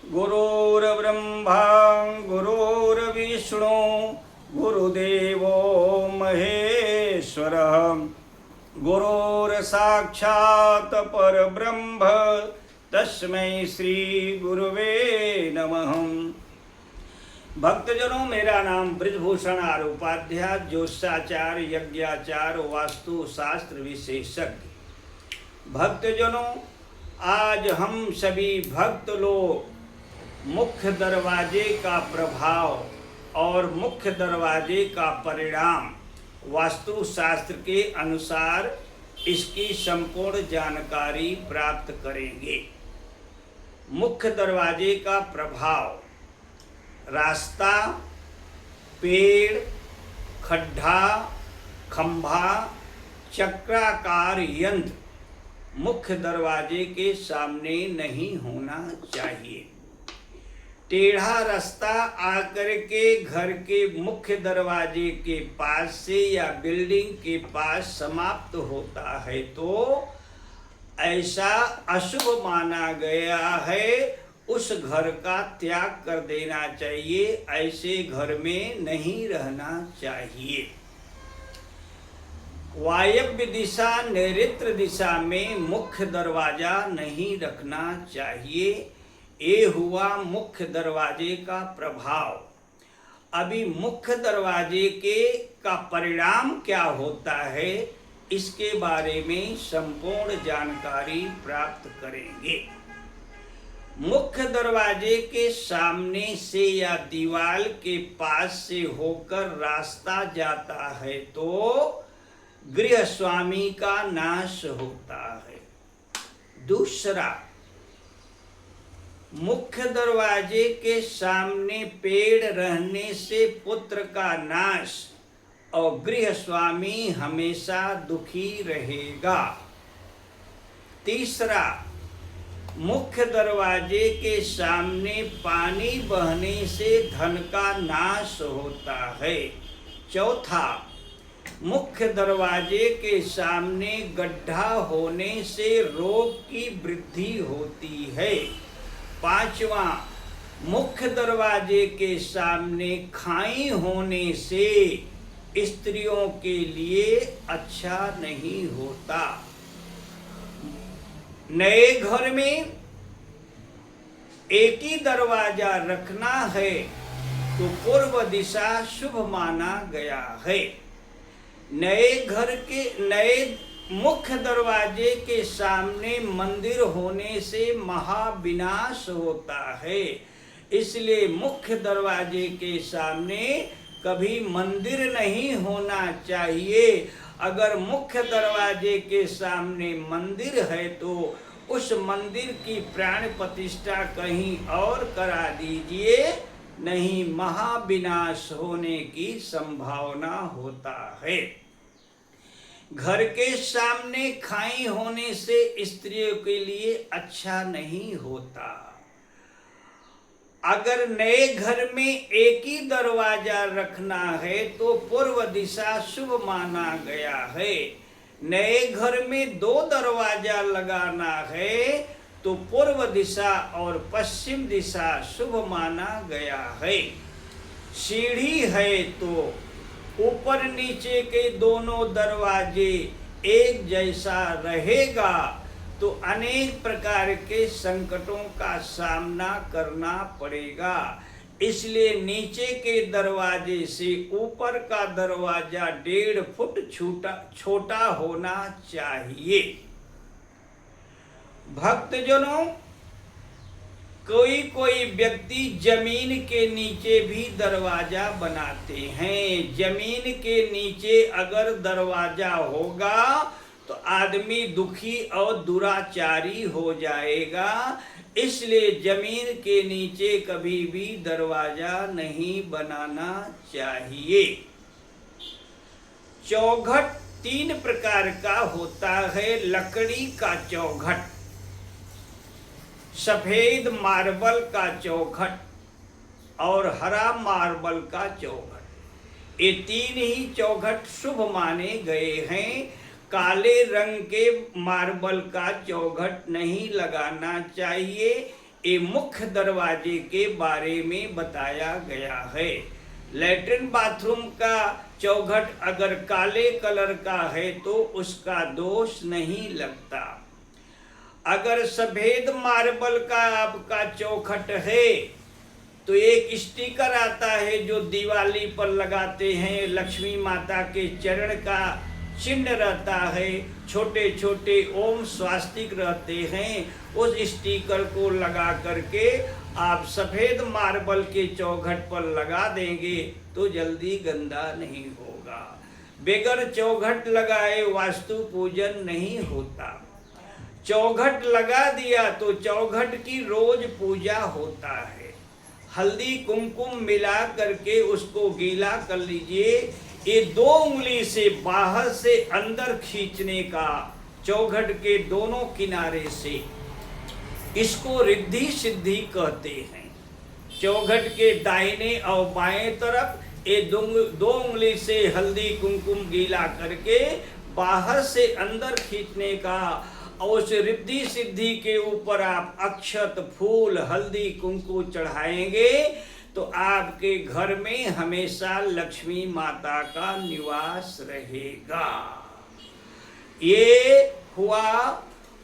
गुरुर्ब्रह्मा गुरुर्विष्णु गुरुदेवो महेश्वरः गुरुर्साक्षात् परब्रह्म तस्मै श्री गुरुवे नमः। भक्तजनों, मेरा नाम ब्रजभूषण आर उपाध्याय, ज्योतिषाचार्य, यज्ञाचार्य, वास्तु शास्त्र विशेषज्ञ। भक्तजनों, आज हम सभी भक्त लोग मुख्य दरवाजे का प्रभाव और मुख्य दरवाजे का परिणाम वास्तु शास्त्र के अनुसार इसकी संपूर्ण जानकारी प्राप्त करेंगे। मुख्य दरवाजे का प्रभाव: रास्ता, पेड़, खड्डा, खंभा, चक्राकार यंत्र मुख्य दरवाजे के सामने नहीं होना चाहिए। टेढ़ा रास्ता आकर के घर के मुख्य दरवाजे के पास से या बिल्डिंग के पास समाप्त होता है तो ऐसा अशुभ माना गया है, उस घर का त्याग कर देना चाहिए, ऐसे घर में नहीं रहना चाहिए। वायव्य दिशा, नैऋत्य दिशा में मुख्य दरवाजा नहीं रखना चाहिए। ये हुआ मुख्य दरवाजे का प्रभाव। अभी मुख्य दरवाजे का परिणाम क्या होता है, इसके बारे में संपूर्ण जानकारी प्राप्त करेंगे। मुख्य दरवाजे के सामने से या दीवार के पास से होकर रास्ता जाता है तो गृह स्वामी का नाश होता है। दूसरा, मुख्य दरवाजे के सामने पेड़ रहने से पुत्र का नाश और गृह स्वामी हमेशा दुखी रहेगा। तीसरा, मुख्य दरवाजे के सामने पानी बहने से धन का नाश होता है। चौथा, मुख्य दरवाजे के सामने गड्ढा होने से रोग की वृद्धि होती है। पांचवा, मुख्य दरवाजे के सामने खाई होने से स्त्रियों के लिए अच्छा नहीं होता। नए घर में एक ही दरवाजा रखना है तो पूर्व दिशा शुभ माना गया है। नए घर के नए मुख्य दरवाजे के सामने मंदिर होने से महाविनाश होता है, इसलिए मुख्य दरवाजे के सामने कभी मंदिर नहीं होना चाहिए। अगर मुख्य दरवाजे के सामने मंदिर है तो उस मंदिर की प्राण प्रतिष्ठा कहीं और करा दीजिए, नहीं महाविनाश होने की संभावना होता है। घर के सामने खाई होने से स्त्रियों के लिए अच्छा नहीं होता। अगर नए घर में एक ही दरवाजा रखना है तो पूर्व दिशा शुभ माना गया है। नए घर में 2 दरवाजा लगाना है तो पूर्व दिशा और पश्चिम दिशा शुभ माना गया है। सीढ़ी है तो ऊपर नीचे के दोनों दरवाजे एक जैसा रहेगा तो अनेक प्रकार के संकटों का सामना करना पड़ेगा। इसलिए नीचे के दरवाजे से ऊपर का दरवाजा 1.5 फुट छोटा होना चाहिए। भक्तजनों, कोई व्यक्ति जमीन के नीचे भी दरवाजा बनाते हैं। जमीन के नीचे अगर दरवाजा होगा तो आदमी दुखी और दुराचारी हो जाएगा, इसलिए जमीन के नीचे कभी भी दरवाजा नहीं बनाना चाहिए। चौखट 3 प्रकार का होता है। लकड़ी का चौखट, सफेद मार्बल का चौखट और हरा मार्बल का चौखट। ये 3 ही चौखट शुभ माने गए हैं। काले रंग के मार्बल का चौखट नहीं लगाना चाहिए। ये मुख्य दरवाजे के बारे में बताया गया है। लैट्रिन बाथरूम का चौखट अगर काले कलर का है तो उसका दोष नहीं लगता। अगर सफेद मार्बल का आपका चौखट है तो एक स्टिकर आता है जो दिवाली पर लगाते हैं, लक्ष्मी माता के चरण का चिन्ह रहता है, छोटे छोटे ओम स्वास्तिक रहते हैं। उस स्टिकर को लगा करके आप सफेद मार्बल के चौखट पर लगा देंगे तो जल्दी गंदा नहीं होगा। बगैर चौखट लगाए वास्तु पूजन नहीं होता। चौखट लगा दिया तो चौखट की रोज पूजा होता है। हल्दी कुमकुम मिला करके उसको गीला कर लीजिए। ये 2 उंगली से बाहर से अंदर खींचने का, चौखट के दोनों किनारे से, इसको रिद्धि सिद्धि कहते हैं। चौखट के दाहिने और बाएं तरफ ये 2 उंगली से हल्दी कुमकुम गीला करके बाहर से अंदर खींचने का, और उस रिद्धि सिद्धि के ऊपर आप अक्षत फूल हल्दी कुमकुम चढ़ाएंगे तो आपके घर में हमेशा लक्ष्मी माता का निवास रहेगा। ये हुआ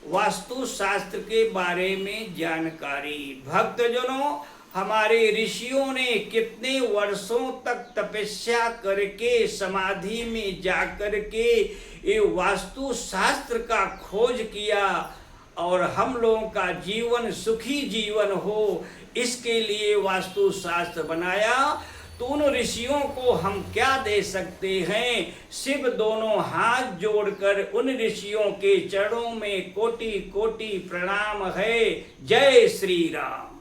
वास्तु शास्त्र के बारे में जानकारी। भक्तजनों, हमारे ऋषियों ने कितने वर्षों तक तपस्या करके समाधि में जाकर के ये वास्तु शास्त्र का खोज किया, और हम लोगों का जीवन सुखी जीवन हो इसके लिए वास्तु शास्त्र बनाया। तो उन ऋषियों को हम क्या दे सकते हैं? सिर्फ दोनों हाथ जोड़कर उन ऋषियों के चरणों में कोटि कोटि प्रणाम है। जय श्री राम।